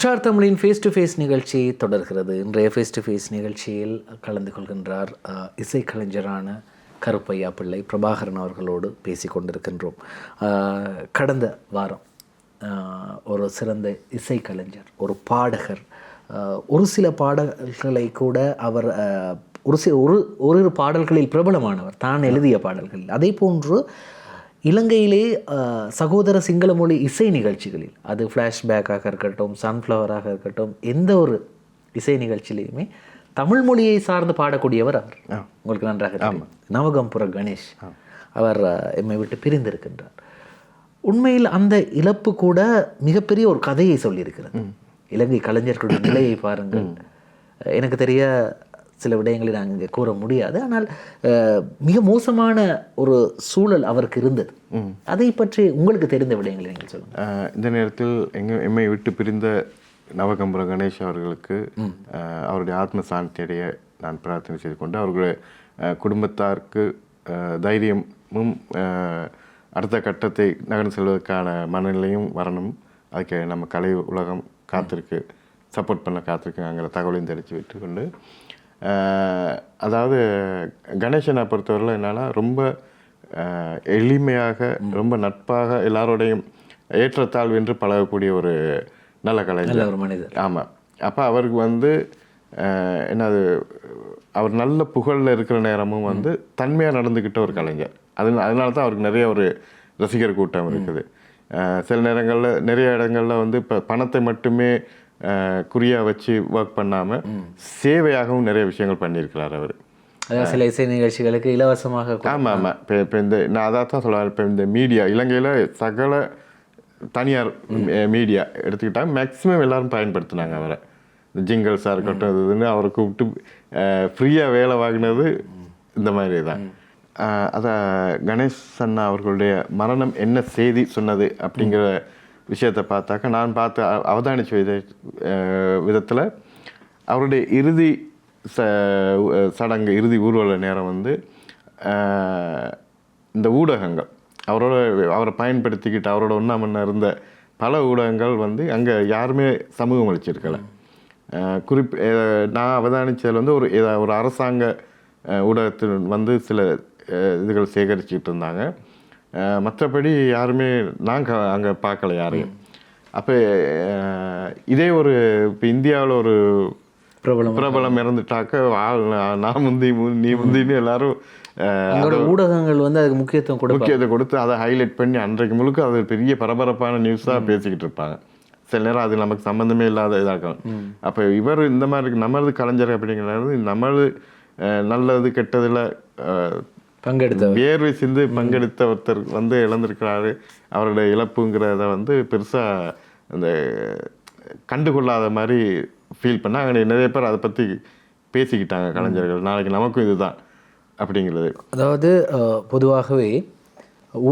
Star தமிழின் face to face நிகழ்ச்சி தொடர்கிறது. இன்றைய ஃபேஸ் டு ஃபேஸ் நிகழ்ச்சியில் கலந்து கொள்கின்றார் இசைக்கலைஞரான கருப்பையா பிள்ளை பிரபாகரன் அவர்களோடு பேசி கொண்டிருக்கின்றோம். கடந்த வாரம் ஒரு சிறந்த இசைக்கலைஞர், ஒரு பாடகர், ஒரு சில பாடல்களை கூட அவர் ஒரு பாடல்களில் பிரபலமானவர், தான் எழுதிய பாடல்களில். அதே போன்று இலங்கையிலே சகோதர சிங்கள மொழி இசை நிகழ்ச்சிகளில், அது ஃப்ளாஷ்பேக்காக இருக்கட்டும், சன்ஃப்ளவராக இருக்கட்டும், எந்த ஒரு இசை நிகழ்ச்சியிலையுமே தமிழ் மொழியை சார்ந்து பாடக்கூடியவர் அவர். உங்களுக்கு நன்றாக தெரியும். நவகம்புர கணேஷ் அவர் எம்மை விட்டு பிரிந்திருக்கின்றார். உண்மையில் அந்த இழப்பு கூட மிகப்பெரிய ஒரு கதையை சொல்லியிருக்கிறது. இலங்கை கலைஞர்களுடைய நிலையை பாருங்கள். எனக்கு தெரிய சில விடயங்களை நாங்கள் இங்கே கூற முடியாது, ஆனால் மிக மோசமான ஒரு சூழல் அவருக்கு இருந்தது. அதை பற்றி உங்களுக்கு தெரிந்த விடயங்களை நீங்கள் சொல்லுங்கள். இந்த நேரத்தில் எம்மை விட்டு பிரிந்த நவகம்புர கணேஷ் அவர்களுக்கு அவருடைய ஆத்ம சாந்தியடைய நான் பிரார்த்தனை செய்து கொண்டு, அவர்களுடைய குடும்பத்தாருக்கு தைரியமும் அடுத்த கட்டத்தை நகர்ந்து செல்வதற்கான மனநிலையும் வரணும். அதுக்கு நம்ம கலை உலகம் காத்திருக்கு, சப்போர்ட் பண்ண காத்திருக்குங்கிற தகவலையும் தெரிவித்து விட்டுக்கொண்டு, அதாவது கணேசனை பொறுத்தவரையில் என்னென்னா ரொம்ப எளிமையாக, ரொம்ப நட்பாக, எல்லாரோடையும் ஏற்றத்தாழ்வு என்று பழகக்கூடிய ஒரு நல்ல கலைஞர், ஒரு மனிதர். ஆமாம். அப்போ அவருக்கு என்னது, அவர் நல்ல புகழில் இருக்கிற நேரமும் தன்மையாக நடந்துக்கிட்ட ஒரு கலைஞர். அதனால தான் அவருக்கு நிறைய ஒரு ரசிகர் கூட்டம் இருக்குது. சில நேரங்களில் நிறைய இடங்களில் இப்போ பணத்தை மட்டுமே குறியாக வச்சு ஒர்க் பண்ணாமல் சேவையாகவும் நிறைய விஷயங்கள் பண்ணியிருக்கிறார் அவர். அதாவது சில இசை நிகழ்ச்சிகளுக்கு இலவசமாக. ஆமாம் ஆமாம். இப்போ நான் அதான் தான் சொல்லுவேன். இப்போ இந்த மீடியா இலங்கையில் சகல தனியார் மீடியா எடுத்துக்கிட்டாங்க, மேக்ஸிமம் எல்லோரும் பயன்படுத்தினாங்க அவரை. ஜிங்கல்ஸாக இருக்கட்டும், இதுன்னு அவரை கூப்பிட்டு ஃப்ரீயாக வேலை வாங்கினது இந்த மாதிரி தான். அதை கணேஷ் அண்ணா அவர்களுடைய மரணம் என்ன செய்தி சொன்னது அப்படிங்கிற விஷயத்தை பார்த்தாக்கா, நான் பார்த்து அவதானிச்ச விதத்தில் அவருடைய இறுதி சடங்கு, இறுதி ஊர்வல நேரம் இந்த ஊடகங்கள் அவரை பயன்படுத்திக்கிட்டு அவரோட ஒன்றாமண்ண இருந்த பல ஊடகங்கள் அங்கே யாருமே சமூகம் அளிச்சிருக்கலை. நான் அவதானித்ததில் ஒரு அரசாங்க ஊடகத்தில் சில இதுகள் சேகரிச்சுக்கிட்டு இருந்தாங்க. மற்றபடி யாருமே நாங்கள் அங்கே பார்க்கல யாரையும். அப்போ இதே இப்போ இந்தியாவில் ஒரு பிரபலம் இறந்துட்டாக்க நான் நீ முந்தின்னு எல்லாரும் ஊடகங்கள் அதுக்கு முக்கியத்துவம் கொடுத்து அதை ஹைலைட் பண்ணி அன்றைக்கு முழுக்க அது பெரிய பரபரப்பான நியூஸாக பேசிக்கிட்டு இருப்பாங்க. சில நேரம் அது நமக்கு சம்மந்தமே இல்லாத இதாகும். அப்போ இவர் இந்த மாதிரி நமது கலைஞர் அப்படிங்கிறது நமது நல்லது கெட்டதில் வேர்வை சிந்து பங்கெடுத்த ஒருத்தர் இழந்திருக்கிறாரு. அவருடைய இழப்புங்கிறத பெருசாக அந்த கண்டுகொள்ளாத மாதிரி ஃபீல் பண்ணால் அங்கே நிறைய பேர் அதை பற்றி பேசிக்கிட்டாங்க கலைஞர்கள். நாளைக்கு நமக்கும் இதுதான் அப்படிங்கிறது. அதாவது பொதுவாகவே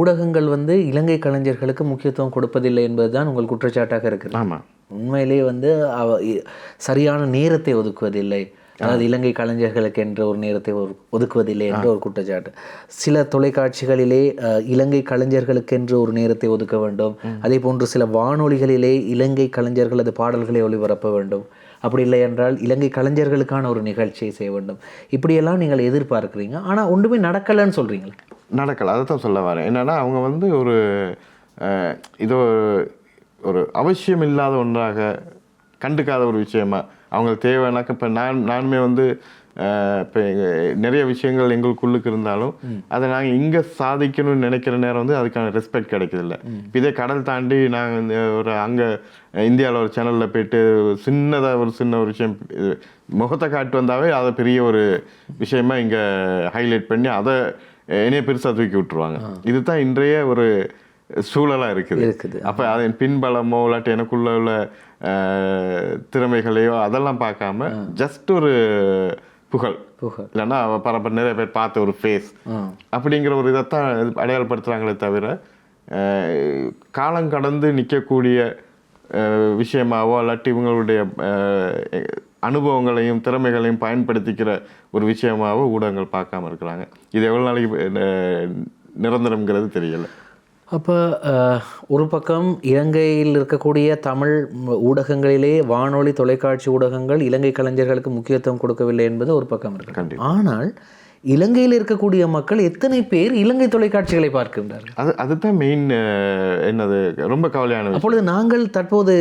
ஊடகங்கள் இலங்கை கலைஞர்களுக்கு முக்கியத்துவம் கொடுப்பதில்லை என்பதுதான் உங்கள் குற்றச்சாட்டாக இருக்குது. ஆமாம். உண்மையிலே சரியான நேரத்தை ஒதுக்குவதில்லை, அதாவது இலங்கை கலைஞர்களுக்கு என்ற ஒரு நேரத்தை ஒதுக்குவதில்லை என்ற ஒரு குற்றச்சாட்டு. சில தொலைக்காட்சிகளிலே இலங்கை கலைஞர்களுக்கு என்று ஒரு நேரத்தை ஒதுக்க வேண்டும். அதே போன்று சில வானொலிகளிலே இலங்கை கலைஞர்களது பாடல்களை ஒளிபரப்ப வேண்டும். அப்படி இல்லை என்றால் இலங்கை கலைஞர்களுக்கான ஒரு நிகழ்ச்சியை செய்ய வேண்டும். இப்படியெல்லாம் நீங்கள் எதிர்பார்க்குறீங்க, ஆனால் ஒன்றுமே நடக்கலைன்னு சொல்கிறீங்களா? நடக்கலை, அதை தான் சொல்ல வரேன். என்னென்னா அவங்க ஒரு இதோ ஒரு அவசியம் இல்லாத ஒன்றாக கண்டுக்காத ஒரு விஷயமா அவங்களுக்கு தேவைனாக்க, இப்போ நானுமே இப்போ நிறைய விஷயங்கள் எங்களுக்குள்ளுக்கு இருந்தாலும் அதை நாங்கள் இங்கே சாதிக்கணும்னு நினைக்கிற நேரம் அதுக்கான ரெஸ்பெக்ட் கிடைக்கிறதில்ல. இப்போ இதே கடல் தாண்டி நாங்கள் அங்கே இந்தியாவில் ஒரு சேனலில் போயிட்டு சின்னதாக ஒரு விஷயம் முகத்தை காட்டு வந்தாவே அதை பெரிய ஒரு விஷயமா இங்கே ஹைலைட் பண்ணி அதை என்னைய பெருசாக தூக்கி விட்டுருவாங்க. இதுதான் இன்றைய ஒரு சூழலாக இருக்குது. அப்போ அதன் பின்பலமோ இல்லாட்டி எனக்குள்ள உள்ள திறமைகளையோ அதெல்லாம் பார்க்காம ஜஸ்ட் ஒரு புகழ் இல்லைன்னா நிறைய பேர் பார்த்த ஒரு ஃபேஸ் அப்படிங்கிற ஒரு இதைத்தான் அடையாளப்படுத்துகிறாங்களே தவிர காலம் கடந்து நிற்கக்கூடிய விஷயமாவோ இல்லாட்டி இவங்களுடைய அனுபவங்களையும் திறமைகளையும் பயன்படுத்திக்கிற ஒரு விஷயமாவோ ஊடகங்கள் பார்க்காம இருக்கிறாங்க. இது எவ்வளோ நாளைக்கு நிரந்தரம்ங்கிறது தெரியலை. அப்போ ஒரு பக்கம் இலங்கையில் இருக்கக்கூடிய தமிழ் ஊடகங்களிலே வானொலி தொலைக்காட்சி ஊடகங்கள் இலங்கை கலைஞர்களுக்கு முக்கியத்துவம் கொடுக்கவில்லை என்பது ஒரு பக்கம் இருக்கு. ஆனால் இலங்கையில் இருக்கக்கூடிய மக்கள் எத்தனை பேர் இலங்கை தொலைக்காட்சிகளை பார்க்கின்றார்கள்? அதுதான் மெயின் என்னது ரொம்ப கவலையான. அப்பொழுது நாங்கள் தற்போது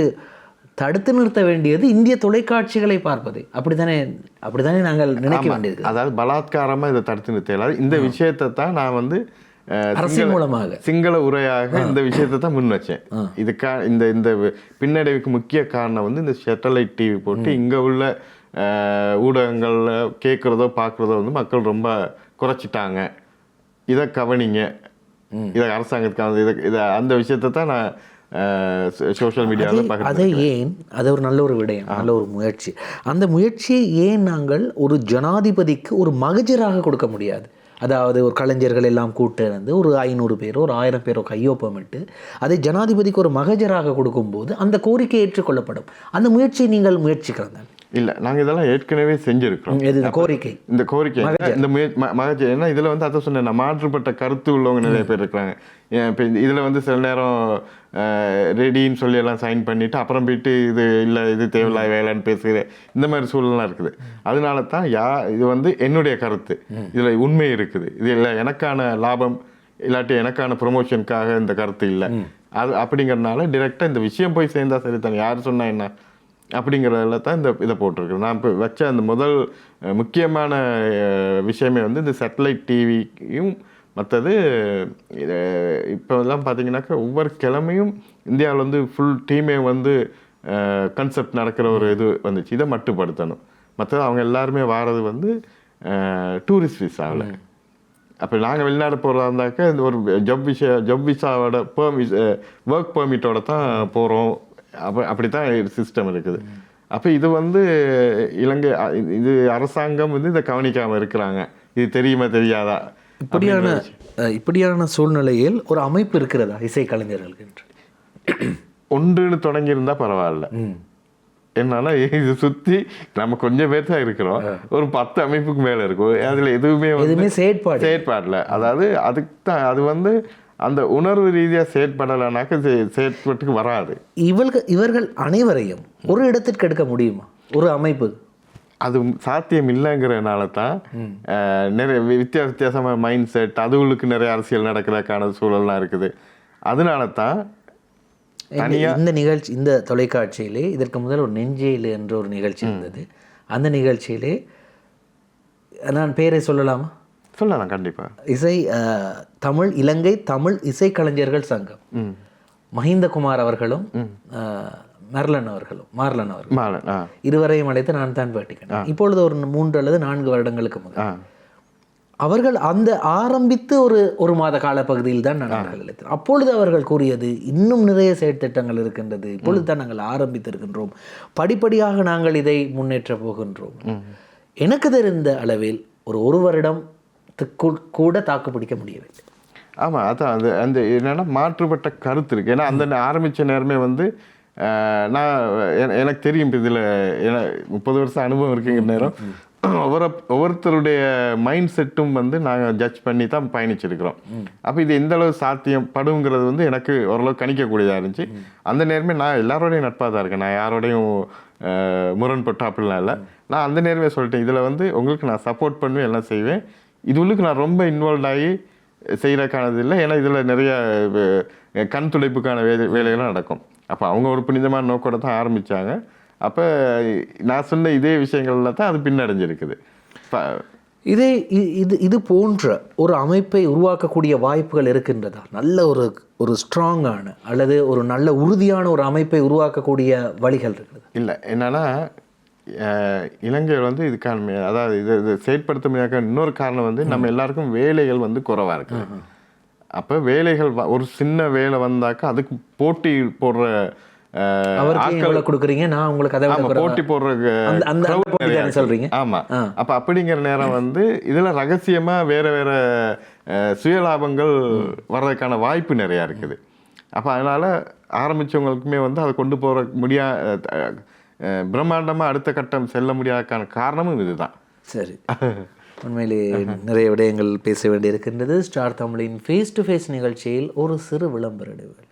தடுத்து நிறுத்த வேண்டியது இந்திய தொலைக்காட்சிகளை பார்ப்பது. அப்படித்தானே நாங்கள் நினைக்க வேண்டியது. அதாவது பலாத்காரமாக இதை தடுத்து நிறுத்தல. இந்த விஷயத்தை தான் நான் வந்து அரசியல் மூலமாக சிங்கள உரையாக இந்த விஷயத்தை தான் முன் வச்சேன். இந்த இந்த பின்னடைவுக்கு முக்கிய காரணம் வந்து இந்த சேட்டலைட் டிவி போட்டு இங்கே உள்ள ஊடகங்களில் கேட்குறதோ பார்க்குறதோ வந்து மக்கள் ரொம்ப குறைச்சிட்டாங்க. இதை கவனிங்க, இதை அரசாங்கத்துக்காக இதை அந்த விஷயத்தை தான் நான் சோஷியல் மீடியாவில் பார்க்குறேன். அதை ஏன் அது ஒரு நல்ல ஒரு விடயம், நல்ல ஒரு முயற்சி. அந்த முயற்சியை ஏன் நாங்கள் ஒரு ஜனாதிபதிக்கு ஒரு மகஜராக கொடுக்க முடியாது? அதாவது ஒரு கலைஞர்கள் எல்லாம் கூட்டு வந்து ஒரு 500 பேரோ ஒரு 1000 பேரோ கையொப்பமிட்டு அதை ஜனாதிபதிக்கு ஒரு மகஜராக கொடுக்கும்போது அந்த கோரிக்கை ஏற்றுக்கொள்ளப்படும். அந்த முயற்சியை நீங்கள் முயற்சிக்கிறதா? இல்லை, நாங்கள் இதெல்லாம் ஏற்கனவே செஞ்சுருக்கிறோம். இந்த கோரிக்கை இந்த மகஜர் ஏன்னா இதில் வந்து அதை சொன்னேன், மாற்றுப்பட்ட கருத்து உள்ளவங்க நிறைய பேர் இருக்கிறாங்க. இப்போ இதில் வந்து சில நேரம் ரெடின்னு சொல்லி எல்லாம் சைன் பண்ணிவிட்டு அப்புறம் போயிட்டு இது இல்லை இது தேவையில்லாத வேலைன்னு பேசுகிற இந்த மாதிரி சூழலாம் இருக்குது. அதனால தான் இது வந்து என்னுடைய கருத்து, இதில் உண்மை இருக்குது, இது இல்லை எனக்கான லாபம் இல்லாட்டி எனக்கான ப்ரொமோஷனுக்காக இந்த கருத்து இல்லை அது அப்படிங்கிறதுனால டிரெக்டாக இந்த விஷயம் போய் சேர்ந்தா சரி தானே, யார் சொன்னால் என்ன அப்படிங்கிறதுல தான் இதை போட்டிருக்கு. நான் இப்போ வச்ச அந்த முதல் முக்கியமான விஷயமே வந்து இந்த சேட்டலைட் டிவியும் மற்றது இப்போலாம் பார்த்தீங்கன்னாக்கா ஒவ்வொரு கிழமையும் இந்தியாவில் வந்து ஃபுல் டீமே வந்து கன்செப்ட் நடக்கிற ஒரு இது வந்துச்சு. இதை மட்டுப்படுத்தணும். மற்றது அவங்க எல்லாருமே வாரது வந்து டூரிஸ்ட் விசாவில். அப்போ நாங்கள் வெளிநாடு போகிறதா இருந்தாக்கா இந்த ஒரு ஜப் விசாவோட ஒர்க் பெர்மிட்டோட தான் போகிறோம். அப்படி தான் சிஸ்டம் இருக்குது. அப்போ இது வந்து இலங்கை இது அரசாங்கம் வந்து இதை கவனிக்காமல் இருக்கிறாங்க. இது தெரியுமா தெரியாதா? இப்படியான சூழ்நிலையில் ஒரு அமைப்பு இருக்கிறதா இசை கலைஞர்களுக்கு என்று? ஒன்றுன்னு தொடங்கியிருந்தால் பரவாயில்ல. என்னால் இது சுற்றி நம்ம கொஞ்சம் பேர் தான் இருக்கிறோம், ஒரு 10 அமைப்புக்கு மேலே இருக்கும். அதில் எதுவுமே செயற்பாடில் அதாவது அதுக்கு தான் அது வந்து அந்த உணர்வு ரீதியாக செயற்படலைனாக்க செயற்பட்டுக்கு வராது. இவர்கள் அனைவரையும் ஒரு இடத்திற்கு எடுக்க முடியுமா ஒரு அமைப்பு? அது சாத்தியம் இல்லைங்கிறதுனால தான் நிறைய வித்தியாசமான மைண்ட் செட், அதுகளுக்கு நிறைய அரசியல் நடக்கிறதுக்கான சூழல்லாம் இருக்குது. அதனால தான் இந்த நிகழ்ச்சி இந்த தொலைக்காட்சியிலே இதற்கு முதல் ஒரு நெஞ்சேலு என்ற ஒரு நிகழ்ச்சி இருந்தது. அந்த நிகழ்ச்சியிலே நான் பேரை சொல்லலாமா? சொல்லலாம், கண்டிப்பாக. இலங்கை தமிழ் இசை கலைஞர்கள் சங்கம், மஹிந்தகுமார் அவர்களும் மார்லன் அவர்களும் இருவரையும் அழைத்து நான் தான் பேட்டிக்கிட்டேன். இப்பொழுது ஒரு 3 அல்லது 4 வருடங்களுக்கு முதல் அவர்கள் அந்த ஆரம்பித்து ஒரு மாத கால பகுதியில் தான் நாங்கள் அழைத்தோம். அப்பொழுது அவர்கள் கூறியது இன்னும் நிறைய செயற்திட்டங்கள் இருக்கின்றது, இப்பொழுது தான் நாங்கள் ஆரம்பித்திருக்கின்றோம், படிப்படியாக நாங்கள் இதை முன்னேற்ற போகின்றோம். எனக்கு தெரிந்த அளவில் ஒரு வருடம் கூட தாக்கு பிடிக்க முடியவில்லை. ஆமாம், அதான் அது அந்த என்னென்னா மாற்றுப்பட்ட கருத்து இருக்குது. ஏன்னா அந்த ஆரம்பித்த நேரமே வந்து நான் எனக்கு தெரியும் இதில் 30 வருஷம் அனுபவம் இருக்குங்கிற நேரம் ஒவ்வொருத்தருடைய மைண்ட் செட்டும் வந்து நாங்கள் ஜட்ஜ் பண்ணி தான் பயணிச்சிருக்கிறோம். அப்போ இது எந்த அளவு சாத்தியம் படுங்கிறது வந்து எனக்கு ஓரளவு கணிக்கக்கூடியதாக இருந்துச்சு. அந்த நேரமே நான் எல்லாரோடையும் நட்பாக தான் இருக்கேன், நான் யாரோடையும் முரண்பட்டு அப்படிலாம் இல்லை. நான் அந்த நேரமே சொல்லிட்டேன், இதில் வந்து உங்களுக்கு நான் சப்போர்ட் பண்ணுவேன், எல்லாம் செய்வேன். இது உள்ளுக்கு நான் ரொம்ப இன்வால்வ் ஆகி செய்கிறக்கானது இல்லை. ஏன்னா இதில் நிறைய கண் துடைப்புக்கான வேலைகள்லாம் நடக்கும். அப்போ அவங்க ஒரு புனிதமான நோக்கோட தான் ஆரம்பித்தாங்க. அப்போ நான் சொன்ன இதே விஷயங்கள்ல தான் அது பின்னடைஞ்சிருக்குது. இது போன்ற ஒரு அமைப்பை உருவாக்கக்கூடிய வாய்ப்புகள் இருக்கின்றதா? நல்ல ஒரு ஸ்ட்ராங்கான அல்லது ஒரு நல்ல உறுதியான ஒரு அமைப்பை உருவாக்கக்கூடிய வழிகள் இருக்குது? இல்லை, என்னன்னா இலங்கையில் வந்து இதுக்கான அதாவது இது செயற்படுத்த முடியாத இன்னொரு காரணம் வந்து நம்ம எல்லாருக்கும் வேலைகள் வந்து குறைவாக இருக்குது. அப்போ வேலைகள் ஒரு சின்ன வேலை வந்தாக்கா அதுக்கு போட்டி போடுற கொடுக்குறீங்க, நான் உங்களுக்கு அதை போட்டி போடுற சொல்றீங்க. ஆமா, அப்ப அப்படிங்கிற நேரம் வந்து இதுல ரகசியமா வேற சுயலாபங்கள் வர்றதுக்கான வாய்ப்பு நிறைய இருக்குது. அப்ப அதனால ஆரம்பிச்சவங்களுக்குமே வந்து அதை கொண்டு போற பிரம்மாண்டமா அடுத்த கட்டம் செல்ல முடியாதக்கான காரணமும் இதுதான். சரி, உண்மையிலே நிறைய விடயங்கள் பேச வேண்டியிருக்கின்றது. ஸ்டார் தமிழின் ஃபேஸ் டு ஃபேஸ் நிகழ்ச்சியில் ஒரு சிறு விளம்பர இடைவேளை.